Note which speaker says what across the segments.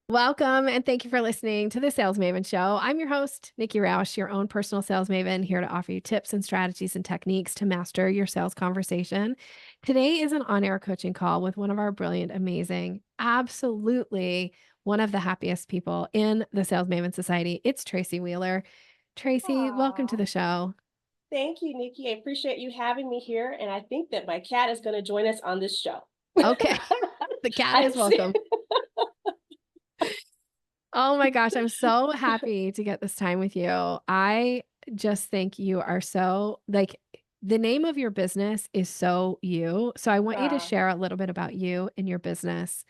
Speaker 1: Welcome and thank you for listening to the Sales Maven Show. I'm your host, Nikki Roush, your own personal sales maven, here to offer you tips and strategies and techniques to master your sales conversation. Today is an on-air coaching call with one of our brilliant, amazing, absolutely one of the happiest people in the Sales Maven Society. It's Tracey Wheeler. Tracey, welcome to
Speaker 2: Aw,
Speaker 1: the show.
Speaker 2: thank you, Nikki. I appreciate you having me here. And I think that my cat is going to join us on this show.
Speaker 1: Okay, the cat
Speaker 2: I
Speaker 1: is
Speaker 2: see.
Speaker 1: welcome. Oh my gosh, I'm so happy to get this time with you. I just think you are so like the name of your business is so you. So I want you to
Speaker 2: Ah,
Speaker 1: share a little bit about you and your business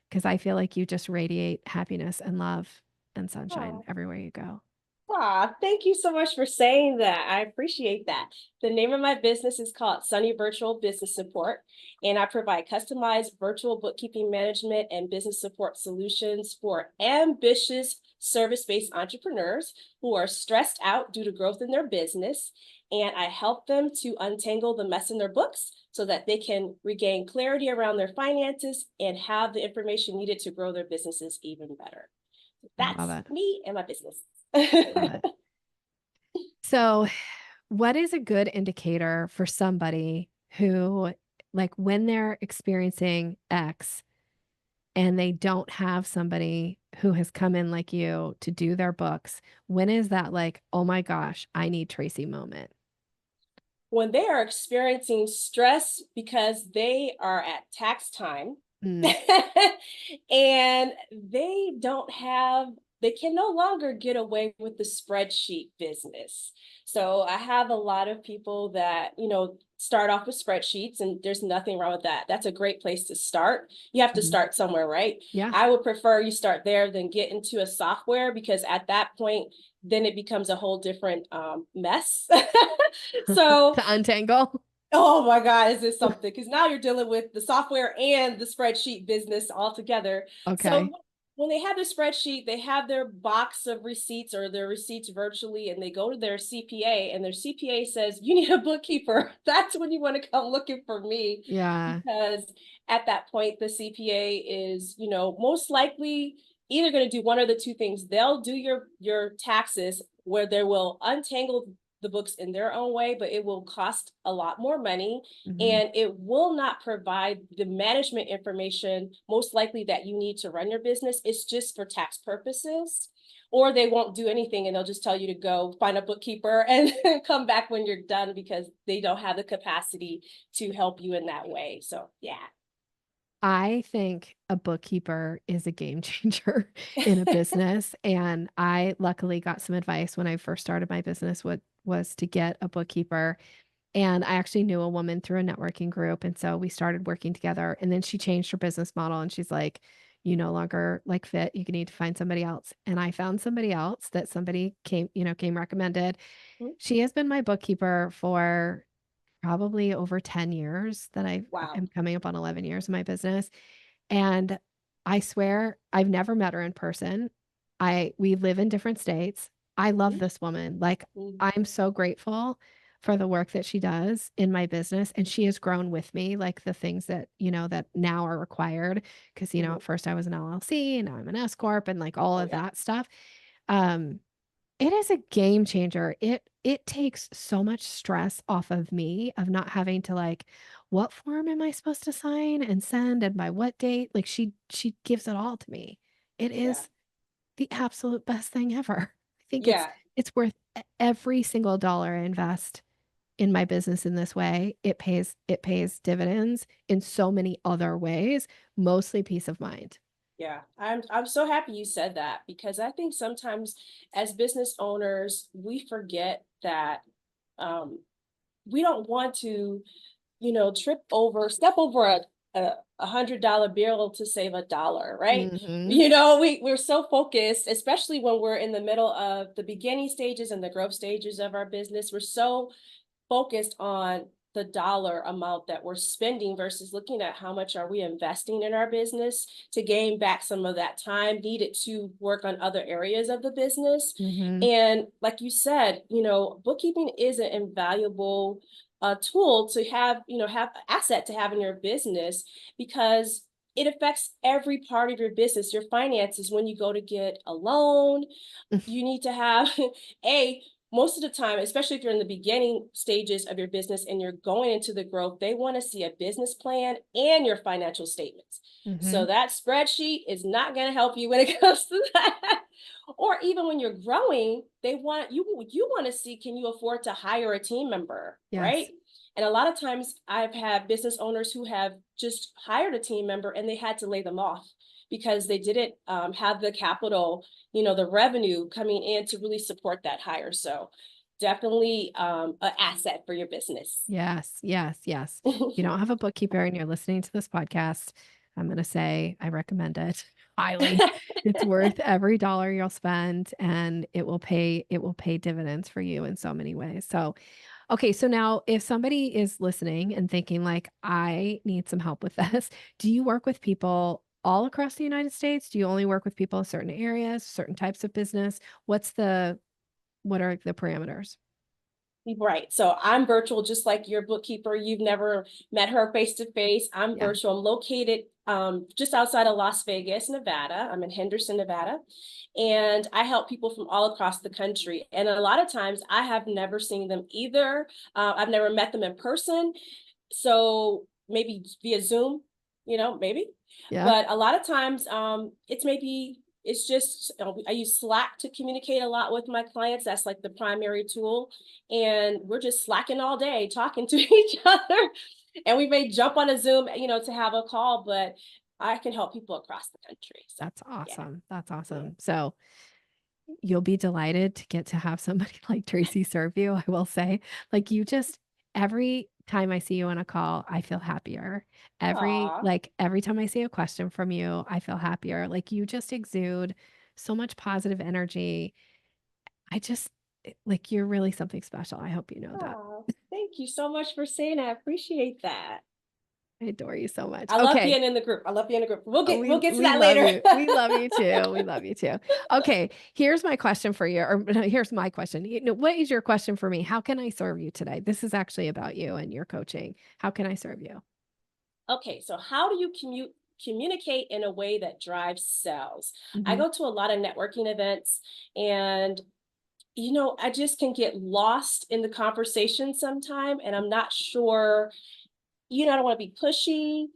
Speaker 1: because I feel like you just radiate happiness and love and sunshine
Speaker 2: ah,
Speaker 1: everywhere you go.
Speaker 2: thank you so much for saying that. I appreciate that. The name of my business is called Sunny Virtual Business Support, and I provide customized virtual bookkeeping management and business support solutions for ambitious service-based entrepreneurs who are stressed out due to growth in their business. And I help them to untangle the mess in their books so that they can regain clarity around their finances and have the information needed to grow their businesses even better.
Speaker 1: I love
Speaker 2: That's
Speaker 1: it.
Speaker 2: me and my business.
Speaker 1: Love it. So, what is a good indicator for somebody who, like, when they're experiencing X, and they don't have somebody who has come in like you to do their books, when is that like, "Oh my gosh, I need Tracy" moment?
Speaker 2: When they are experiencing stress because they are at tax time
Speaker 1: Mm,
Speaker 2: and they can no longer get away with the spreadsheet business. So I have a lot of people that, start off with spreadsheets, and there's nothing wrong with that. That's a great place to start. You have to
Speaker 1: mhm.
Speaker 2: start somewhere, right?
Speaker 1: Yeah.
Speaker 2: I would prefer you start there than get into a software, because at that point, then it becomes a whole different mess. So,
Speaker 1: To untangle?
Speaker 2: oh my God, is this something? Because now you're dealing with the software and the spreadsheet business all together. So
Speaker 1: Okay.
Speaker 2: when they have their spreadsheet, they have their box of receipts or their receipts virtually, and they go to their CPA, and their CPA says, "You need a bookkeeper." That's when you want to come looking for me,
Speaker 1: Yeah.
Speaker 2: because at that point, the CPA is, most likely either going to do one of the two things. They'll do your taxes, where they will untangle the books in their own way, but it will cost a lot more money,
Speaker 1: Mhm.
Speaker 2: and it will not provide the management information most likely that you need to run your business. It's just for tax purposes. Or they won't do anything, and they'll just tell you to go find a bookkeeper and come back when you're done, because they don't have the capacity to help you in that way. So, yeah.
Speaker 1: I think a bookkeeper is a game changer in a business, and I luckily got some advice when I first started my business, what was to get a bookkeeper. And I actually knew a woman through a networking group, and so we started working together, and then she changed her business model, and she's like, "You no longer, like, fit, you need to find somebody else." And I found somebody else that somebody came recommended. She has been my bookkeeper for probably over 10 years that I
Speaker 2: Wow.
Speaker 1: am coming up on 11 years in my business, and I swear I've never met her in person. We live in different states. I love
Speaker 2: Mhm.
Speaker 1: this woman. Like,
Speaker 2: Mhm.
Speaker 1: I'm so grateful for the work that she does in my business, and she has grown with me, like, the things that, that now are required. Because
Speaker 2: Mhm.
Speaker 1: at first I was an LLC, and now I'm an S corp and, like, all
Speaker 2: Oh
Speaker 1: of
Speaker 2: yeah.
Speaker 1: that stuff. Um, it is a game changer. It takes so much stress off of me of not having to, like, what form am I supposed to sign and send and by what date? Like, she gives it all to me. It
Speaker 2: Yeah.
Speaker 1: is the absolute best thing ever. I think
Speaker 2: Yeah.
Speaker 1: it's worth every single dollar I invest in my business in this way. It pays dividends in so many other ways, mostly peace of mind.
Speaker 2: Yeah, I'm so happy you said that, because I think sometimes as business owners, we forget that um, we don't want to, step over a $100 bill to save a dollar, right?
Speaker 1: Mhm.
Speaker 2: We're so focused, especially when we're in the middle of the beginning stages and the growth stages of our business. We're so focused on the dollar amount that we're spending versus looking at how much are we investing in our business to gain back some of that time needed to work on other areas of the business.
Speaker 1: Mhm.
Speaker 2: And like you said, bookkeeping is an invaluable tool to have, have asset to have in your business, because it affects every part of your business, your finances. When you go to get a loan, you need to have a most of the time, especially if you're in the beginning stages of your business and you're going into the growth, they want to see a business plan and your financial statements. So
Speaker 1: Mhm.
Speaker 2: that spreadsheet is not going to help you when it comes to that. Or even when you're growing, they want you want to see, can you afford to hire a team member, right?
Speaker 1: Yes.
Speaker 2: And a lot of times I've had business owners who have just hired a team member and they had to lay them off because they didn't have the capital, the revenue coming in to really support that hire. So definitely an asset for your business.
Speaker 1: Yes, yes, yes. If you don't have a bookkeeper and you're listening to this podcast, I'm gonna say I recommend it highly. It's worth every dollar you'll spend, and it will pay dividends for you in so many ways. So, okay, so now if somebody is listening and thinking like, "I need some help with this," do you work with people all across the United States? Do you only work with people in certain areas, certain types of business? What are the parameters?
Speaker 2: Right. So I'm virtual, just like your bookkeeper. You've never met her face to face. I'm
Speaker 1: Yeah.
Speaker 2: virtual. I'm located just outside of Las Vegas, Nevada. I'm in Henderson, Nevada. And I help people from all across the country. And a lot of times I have never seen them either. I've never met them in person. So maybe via Zoom, maybe.
Speaker 1: Yeah.
Speaker 2: But a lot of times, it's just I use Slack to communicate a lot with my clients. That's like the primary tool, and we're just slacking all day talking to each other. And we may jump on a Zoom, to have a call, but I can help people across the country. So
Speaker 1: That's
Speaker 2: yeah,
Speaker 1: awesome. That's
Speaker 2: yeah.
Speaker 1: awesome. So you'll be delighted to get to have somebody like Tracy serve you, I will say. Like you just every time I see you on a call, I feel happier.
Speaker 2: Aw.
Speaker 1: Every time I see a question from you, I feel happier. Like you just exude so much positive energy. Like you're really something special. I hope you know that.
Speaker 2: Aw. Thank you so much for saying that. I appreciate that.
Speaker 1: I adore you so much.
Speaker 2: I love
Speaker 1: Okay.
Speaker 2: being in the group. I love being in the group. We'll
Speaker 1: Oh,
Speaker 2: get we'll get to
Speaker 1: we
Speaker 2: that
Speaker 1: love
Speaker 2: later.
Speaker 1: you. We love you too. We love you too. Okay, here's my question for you, or no, here's my question. What is your question for me? How can I serve you today? This is actually about you and your coaching. How can I serve you?
Speaker 2: Okay, so how do you communicate in a way that drives sales? I
Speaker 1: Mhm.
Speaker 2: go to a lot of networking events, and I just can get lost in the conversation sometime, and I'm not sure, I don't want to be pushy,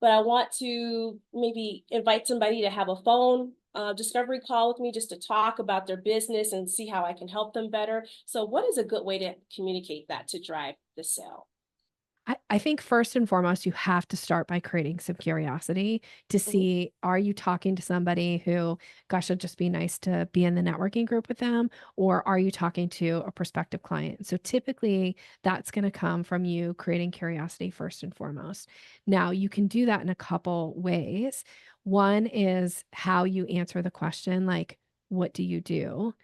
Speaker 2: but I want to maybe invite somebody to have a phone discovery call with me just to talk about their business and see how I can help them better. So what is a good way to communicate that to drive the sale?
Speaker 1: I think first and foremost, you have to start by creating some curiosity to
Speaker 2: Mhm.
Speaker 1: see, are you talking to somebody who, gosh, it'd just be nice to be in the networking group with them, or are you talking to a prospective client? So typically that's going to come from you creating curiosity first and foremost. Now you can do that in a couple ways. One is how you answer the question, like, what do you do?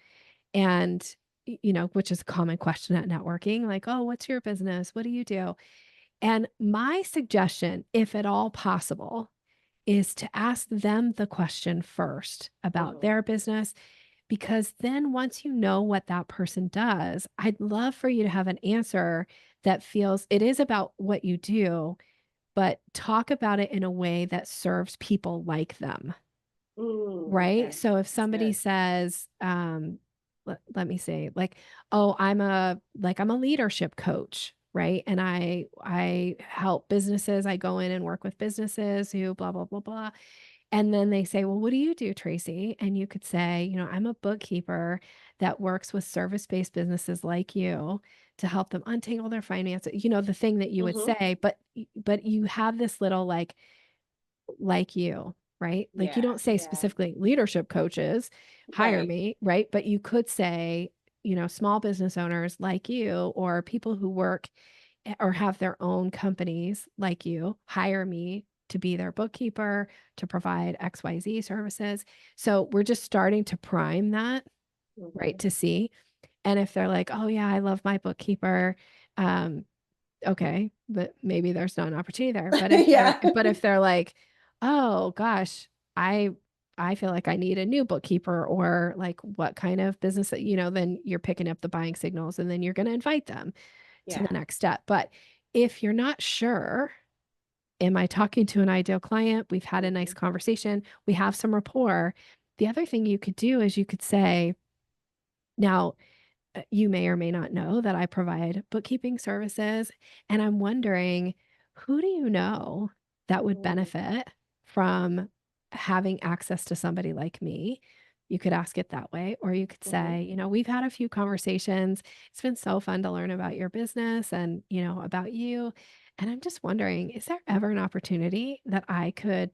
Speaker 1: And which is a common question at networking, like, oh, what's your business? What do you do? And my suggestion, if at all possible, is to ask them the question first about
Speaker 2: Mhm.
Speaker 1: their business, because then once you know what that person does, I'd love for you to have an answer that feels it is about what you do, but talk about it in a way that serves people like them. Right?
Speaker 2: Okay,
Speaker 1: So if
Speaker 2: that's
Speaker 1: somebody
Speaker 2: good.
Speaker 1: says, let me say, like, "Oh, I'm a leadership coach," right? And I help businesses. I go in and work with businesses who blah blah blah blah. And then they say, "Well, what do you do, Tracy?" And you could say, "I'm a bookkeeper that works with service-based businesses like you to help them untangle their finances." The thing that you would
Speaker 2: Hmm.
Speaker 1: say, but you have this little like you, right? Like you
Speaker 2: Yeah,
Speaker 1: don't say
Speaker 2: yeah.
Speaker 1: specifically leadership coaches, hire
Speaker 2: Right.
Speaker 1: me, right? But you could say, small business owners like you or people who work or have their own companies like you, hire me to be their bookkeeper, to provide XYZ services. So we're just starting to prime that, right?
Speaker 2: Hmm.
Speaker 1: To see. And if they're like, "Oh yeah, I love my bookkeeper," um, okay, but maybe there's not an opportunity there. But if they're
Speaker 2: Yeah.
Speaker 1: but if they're like, "Oh gosh, I I feel like I need a new bookkeeper," or like what kind of business that, then you're picking up the buying signals and then you're going to invite them to the
Speaker 2: Yeah.
Speaker 1: next step. But if you're not sure, am I talking to an ideal client? We've had a nice
Speaker 2: Mhm.
Speaker 1: conversation. We have some rapport. The other thing you could do is you could say, now, you may or may not know that I provide bookkeeping services, and I'm wondering, who do you know that would
Speaker 2: Mm,
Speaker 1: benefit from having access to somebody like me? You could ask it that way, or you could
Speaker 2: mhm,
Speaker 1: say, we've had a few conversations. It's been so fun to learn about your business and, about you. And I'm just wondering, is there ever an opportunity that I could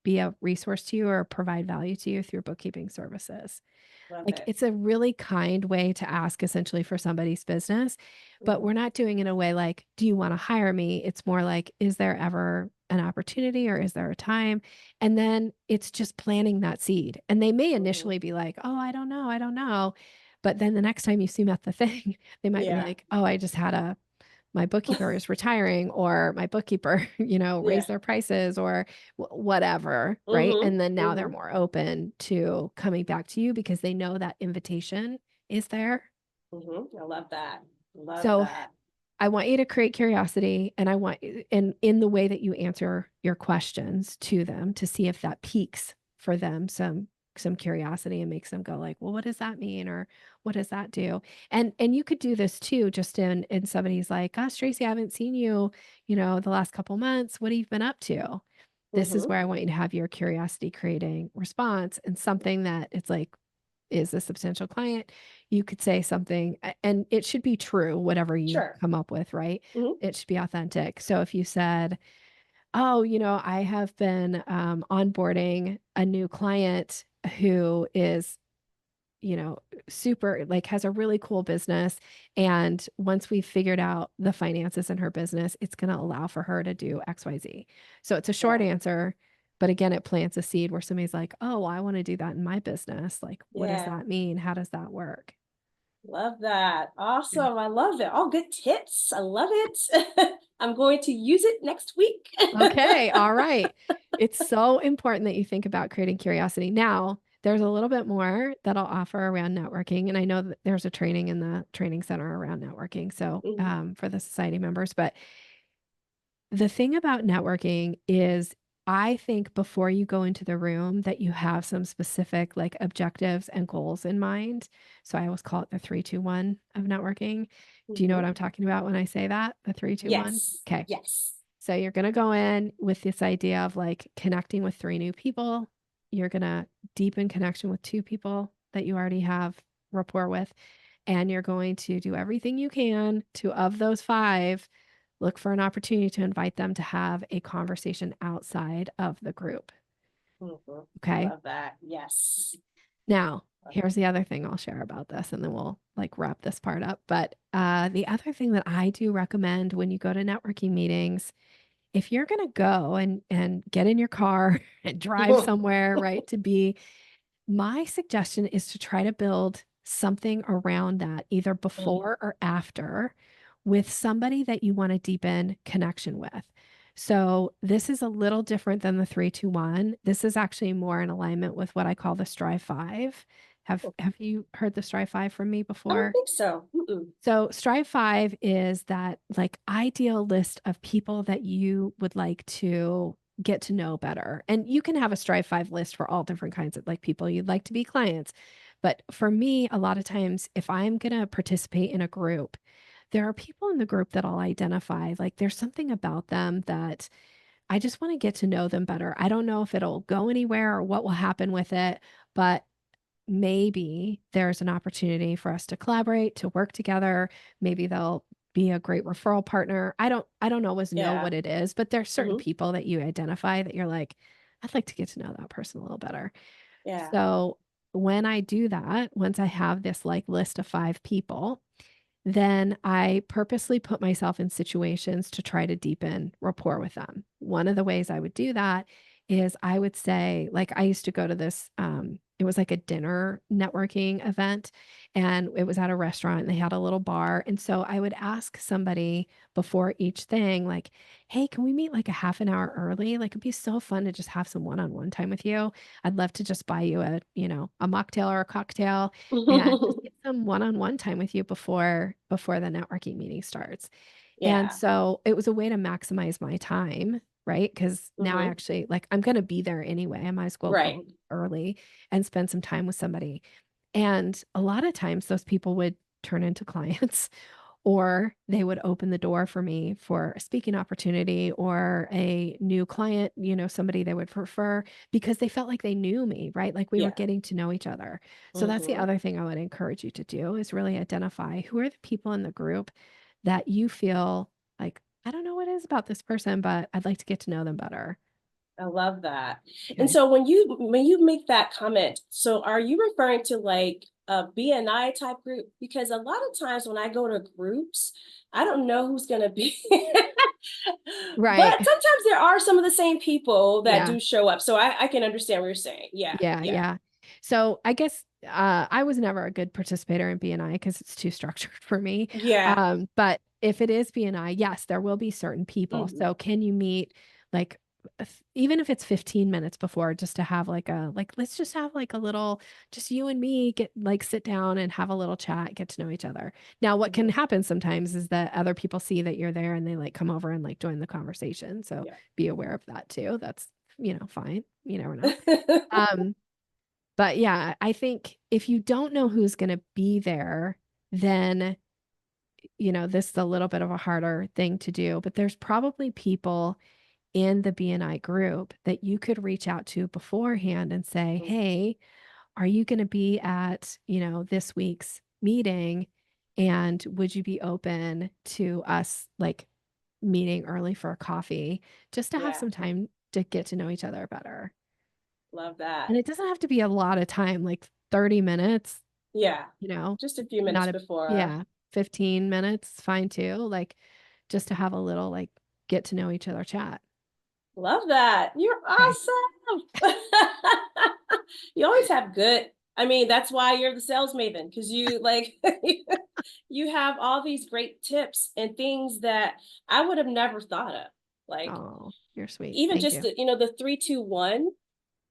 Speaker 1: be a resource to you or provide value to you through bookkeeping services?
Speaker 2: love
Speaker 1: Like,
Speaker 2: it.
Speaker 1: it's a really kind way to ask essentially for somebody's business, but
Speaker 2: Mhm,
Speaker 1: we're not doing it in a way like, "Do you wanna hire me?" It's more like, "Is there ever an opportunity or is there a time?" And then it's just planting that seed. And they may
Speaker 2: mhm.
Speaker 1: initially be like, "Oh, I don't know." But then the next time you see them at the thing, they might be
Speaker 2: Yeah.
Speaker 1: like, "Oh, I just had a my bookkeeper is retiring," or "My bookkeeper,
Speaker 2: Yeah.
Speaker 1: raised their prices," or whatever, right?
Speaker 2: Mhm,
Speaker 1: And then now they're
Speaker 2: mhm,
Speaker 1: more open to coming back to you because they know that invitation is there.
Speaker 2: mhm. I love that. Love
Speaker 1: So
Speaker 2: that.
Speaker 1: I want you to create curiosity, and I want in the way that you answer your questions to them to see if that piques for them some curiosity and makes them go like, "Well, what does that mean?" or "What does that do?" And you could do this too, just in somebody's like, "Gosh, Tracy, I haven't seen you, the last couple months. What have you been up to?" This is
Speaker 2: Mhm,
Speaker 1: where I want you to have your curiosity creating response and something that it's like is a substantial client, you could say something, and it should be true, whatever you
Speaker 2: sure.
Speaker 1: come up with, right?
Speaker 2: Mhm,
Speaker 1: It should be authentic. So if you said, "Oh, I have been onboarding a new client who is, super, like, has a really cool business. And once we've figured out the finances in her business, it's going to allow for her to do XYZ." So it's a short
Speaker 2: yeah,
Speaker 1: answer, but again, it plants a seed where somebody's like, "Oh, I want to do that in my business. Like, what does
Speaker 2: yeah.
Speaker 1: that mean? How does that work?"
Speaker 2: Love that.
Speaker 1: Yeah.
Speaker 2: Awesome. I love it. All good tips. I love it. I'm going to use it next week.
Speaker 1: Okay, all right. It's so important that you think about creating curiosity. Now, there's a little bit more that I'll offer around networking, and I know that there's a training in the training center around networking, so,
Speaker 2: Mhm,
Speaker 1: for the society members, but the thing about networking is I think before you go into the room that you have some specific, like, objectives and goals in mind. So I always call it the 3-2-1 of networking. Do you know what
Speaker 2: mhm.
Speaker 1: I'm talking about when I say that? The 3-2-1?
Speaker 2: Yes.
Speaker 1: Okay.
Speaker 2: Yes.
Speaker 1: So you're gonna go in with this idea of, like, connecting with 3 new people. You're gonna deepen connection with 2 people that you already have rapport with, and you're going to do everything you can to, of those 5, look for an opportunity to invite them to have a conversation outside of the group,
Speaker 2: Mhm.
Speaker 1: okay?
Speaker 2: Love that. Yes.
Speaker 1: Now,
Speaker 2: Love
Speaker 1: here's the other thing I'll share about this, and then we'll, like, wrap this part up, but, the other thing that I do recommend when you go to networking meetings, if you're gonna go and get in your car and drive
Speaker 2: it.
Speaker 1: somewhere, right, to be my suggestion is to try to build something around that either
Speaker 2: Mm,
Speaker 1: before or after with somebody that you want to deepen connection with. So this is a little different than the 3-2-1. This is actually more in alignment with what I call the Strive 5. Have you heard the Strive 5 from me
Speaker 2: I don't
Speaker 1: before?
Speaker 2: think so. Mm-mm.
Speaker 1: So Strive 5 is that, like, ideal list of people that you would like to get to know better. And you can have a Strive 5 list for all different kinds of, like, people you'd like to be clients. But for me, a lot of times, if I'm gonna participate in a group, there are people in the group that I'll identify, like, there's something about them that I just wanna get to know them better. I don't know if it'll go anywhere or what will happen with it, but maybe there's an opportunity for us to collaborate, to work together. Maybe they'll be a great referral partner. I don't always know
Speaker 2: Yeah.
Speaker 1: what it is, but there's certain
Speaker 2: Mhm.
Speaker 1: people that you identify that you're like, "I'd like to get to know that person a little better."
Speaker 2: Yeah.
Speaker 1: So, when I do that, once I have this, like, list of 5 people, then I purposely put myself in situations to try to deepen rapport with them. One of the ways I would do that is I would say, like, I used to go to this, it was like a dinner networking event, and it was at a restaurant, and they had a little bar. And so I would ask somebody before each thing, like, "Hey, can we meet like a half an hour early? Like, it'd be so fun to just have some one-on-one time with you. I'd love to just buy you a mocktail or a cocktail and just get some one-on-one time with you before the networking meeting starts." And
Speaker 2: Yeah.
Speaker 1: so it was a way to maximize my time, right? Because now I
Speaker 2: Hmm.
Speaker 1: actually like, I'm going to be there anyway. I might as well
Speaker 2: Right.
Speaker 1: go early and spend some time with somebody. And a lot of times those people would turn into clients or they would open the door for me for a speaking opportunity or a new client, somebody they would prefer because they felt like they knew me, right? Like we were
Speaker 2: Yeah.
Speaker 1: getting to know each other. So that's the
Speaker 2: Hmm.
Speaker 1: other thing I would encourage you to do is really identify who are the people in the group that you feel like, I don't know what it is about this person, but I'd like to get to know them better.
Speaker 2: I love that. And
Speaker 1: Okay.
Speaker 2: so when you make that comment, so are you referring to like a BNI type group? Because a lot of times when I go to groups, I don't know who's going to be.
Speaker 1: Right.
Speaker 2: But sometimes there are some of the same people that
Speaker 1: Yeah.
Speaker 2: do show up. So I can understand what you're saying. Yeah.
Speaker 1: Yeah,
Speaker 2: Yeah.
Speaker 1: yeah. So I guess I was never a good participator in BNI because it's too structured for me.
Speaker 2: Yeah.
Speaker 1: But if it is BNI, yes, there will be certain people.
Speaker 2: Hmm.
Speaker 1: So can you meet like even if it's 15 minutes before just to have let's just have like a little just you and me get like sit down and have a little chat, get to know each other. Now what can
Speaker 2: Hmm.
Speaker 1: happen sometimes is that other people see that you're there and they like come over and like join the conversation. So
Speaker 2: Yeah.
Speaker 1: be aware of that too. That's, fine. You never know. Um but yeah, I think if you don't know who's gonna be there, then, this is a little bit of a harder thing to do, but there's probably people in the BNI group that you could reach out to beforehand and say,
Speaker 2: Mhm.
Speaker 1: "Hey, are you gonna be at, this week's meeting? And would you be open to us, like, meeting early for a coffee?" Just to have
Speaker 2: Yeah.
Speaker 1: some time to get to know each other better.
Speaker 2: Love
Speaker 1: And
Speaker 2: that.
Speaker 1: it doesn't have to be a lot of time, like 30 minutes.
Speaker 2: Yeah.
Speaker 1: You know,
Speaker 2: Just a few minutes
Speaker 1: not a
Speaker 2: before.
Speaker 1: yeah, 15 minutes, fine too, like, just to have a little, like, get to know each other chat.
Speaker 2: Love that. You're
Speaker 1: Okay.
Speaker 2: awesome. You always have good. I mean, that's why you're the sales maven because you like you have all these great tips and things that I would have never thought of. Like
Speaker 1: Oh, you're sweet.
Speaker 2: even
Speaker 1: Thank
Speaker 2: just
Speaker 1: you.
Speaker 2: the 3, 2, 1.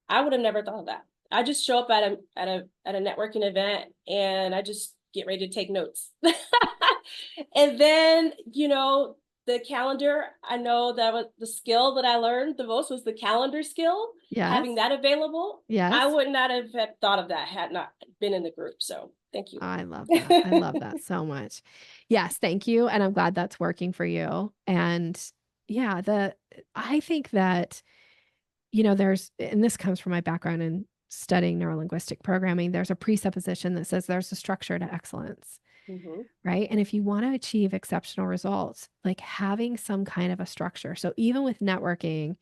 Speaker 2: I would have never thought of that. I just show up at a networking event and I just get ready to take notes. And then, the calendar, I know that was the skill that I learned the most was the calendar skill, having
Speaker 1: Yes,
Speaker 2: that available. I
Speaker 1: yes.
Speaker 2: would not have thought of that had not been in the group. So thank you.
Speaker 1: I love that. I love that so much. Yes, thank you, and I'm glad that's working for you, and yeah, I think that, there's and this comes from my background in studying neurolinguistic programming, there's a presupposition that says there's a structure to excellence.
Speaker 2: Hmm.
Speaker 1: Right? And if you want to achieve exceptional results, like having some kind of a structure. So even with networking,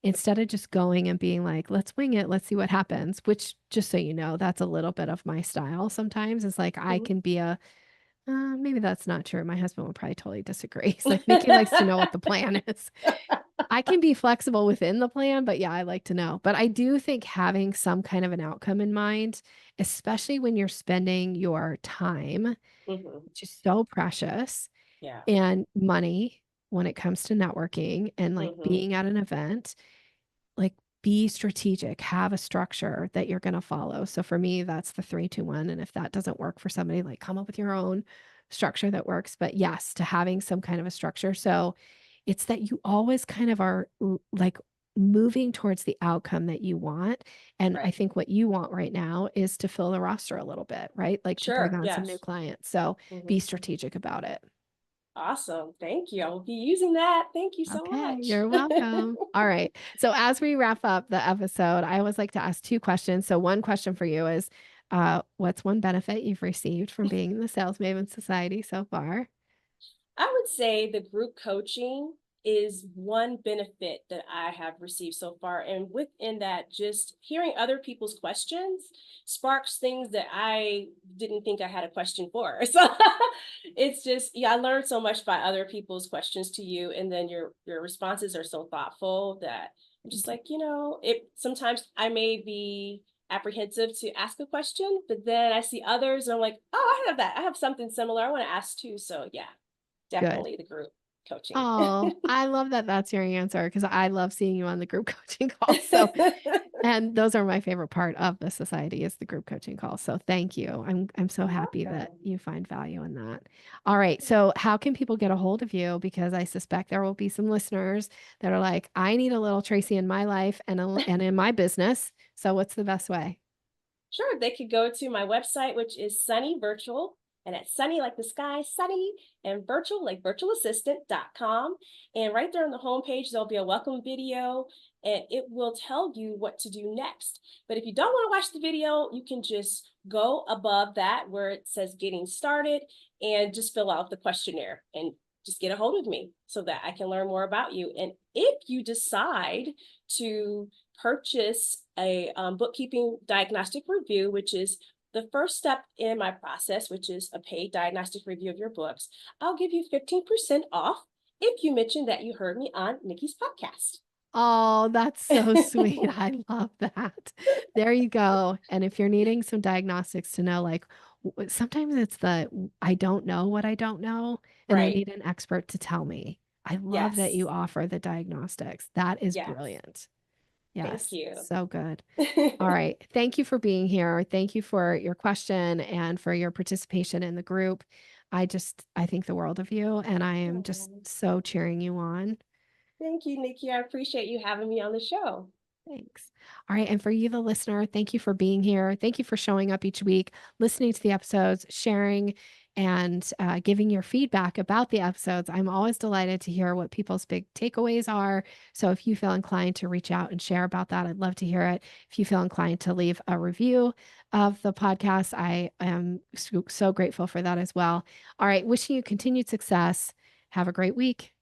Speaker 1: instead of just going and being like, let's wing it, let's see what happens, which just so you know, that's a little bit of my style sometimes. It's like I
Speaker 2: Hmm.
Speaker 1: can be maybe that's not true. My husband would probably totally disagree. He's like, Nikki likes to know what the plan is. I can be flexible within the plan, but yeah, I like to know. But I do think having some kind of an outcome in mind, especially when you're spending your time,
Speaker 2: Hmm.
Speaker 1: which is so precious,
Speaker 2: Yeah.
Speaker 1: and money when it comes to networking and like
Speaker 2: Hmm.
Speaker 1: being at an event, like be strategic, have a structure that you're going to follow. So for me, that's the 3, 2, 1. And if that doesn't work for somebody, like come up with your own structure that works. But yes, to having some kind of a structure. So it's that you always kind of are like moving towards the outcome that you want. And I
Speaker 2: Right.
Speaker 1: think what you want right now is to fill the roster a little bit, right? Like to bring
Speaker 2: Sure.
Speaker 1: on some new
Speaker 2: Yes.
Speaker 1: clients. So
Speaker 2: Hmm.
Speaker 1: be strategic about it.
Speaker 2: Awesome. Thank you. I will be using that. Thank you so
Speaker 1: Okay,
Speaker 2: much.
Speaker 1: you're welcome. All right. So as we wrap up the episode, I always like to ask 2 questions. So one question for you is, what's one benefit you've received from being in the Sales Maven Society so far?
Speaker 2: I would say the group coaching is one benefit that I have received so far. And within that, just hearing other people's questions sparks things that I didn't think I had a question for. So it's just, yeah, I learned so much by other people's questions to you. And then your responses are so thoughtful that I'm just
Speaker 1: Thank you.
Speaker 2: like, it sometimes I may be apprehensive to ask a question, but then I see others and I'm like, oh, I have that. I have something similar I want to ask too. So yeah.
Speaker 1: Good.
Speaker 2: Definitely the group. coaching.
Speaker 1: Oh, I love that that's your answer because I love seeing you on the group coaching calls. So and those are my favorite part of the society is the group coaching calls. So thank you. I'm so
Speaker 2: You're
Speaker 1: happy that
Speaker 2: welcome.
Speaker 1: you find value in that. All right. So how can people get a hold of you? Because I suspect there will be some listeners that are like, I need a little Tracy in my life and in my business. So what's the best way?
Speaker 2: Sure, they could go to my website, which is Sunny Virtual, and it's Sunny like the sky, Sunny, and virtual like virtualassistant.com. And right there on the homepage, there'll be a welcome video, and it will tell you what to do next. But if you don't want to watch the video, you can just go above that where it says getting started and just fill out the questionnaire and just get a hold of me so that I can learn more about you. And if you decide to purchase a bookkeeping diagnostic review, which is the first step in my process, which is a paid diagnostic review of your books, I'll give you 15% off if you mention that you heard me on Nikki's podcast.
Speaker 1: Oh, that's so sweet. I love that. There you go. And if you're needing some diagnostics to know, like, sometimes it's I don't know what I don't know, and I
Speaker 2: Right.
Speaker 1: need an expert to tell me. I love that you
Speaker 2: Yes.
Speaker 1: offer the diagnostics. That is
Speaker 2: Yes.
Speaker 1: brilliant.
Speaker 2: Thank
Speaker 1: Yes,
Speaker 2: you.
Speaker 1: so good. All right. Thank you for being here. Thank you for your question and for your participation in the group. I think the world of you, and I am just
Speaker 2: Oh,
Speaker 1: so cheering you on.
Speaker 2: thank you, Nikki. I appreciate you having me on the show.
Speaker 1: Thanks. All right. And for you, the listener, thank you for being here. Thank you for showing up each week, listening to the episodes, sharing, and giving your feedback about the episodes. I'm always delighted to hear what people's big takeaways are. So if you feel inclined to reach out and share about that, I'd love to hear it. If you feel inclined to leave a review of the podcast, I am so grateful for that as well. All right. Wishing you continued success. Have a great week.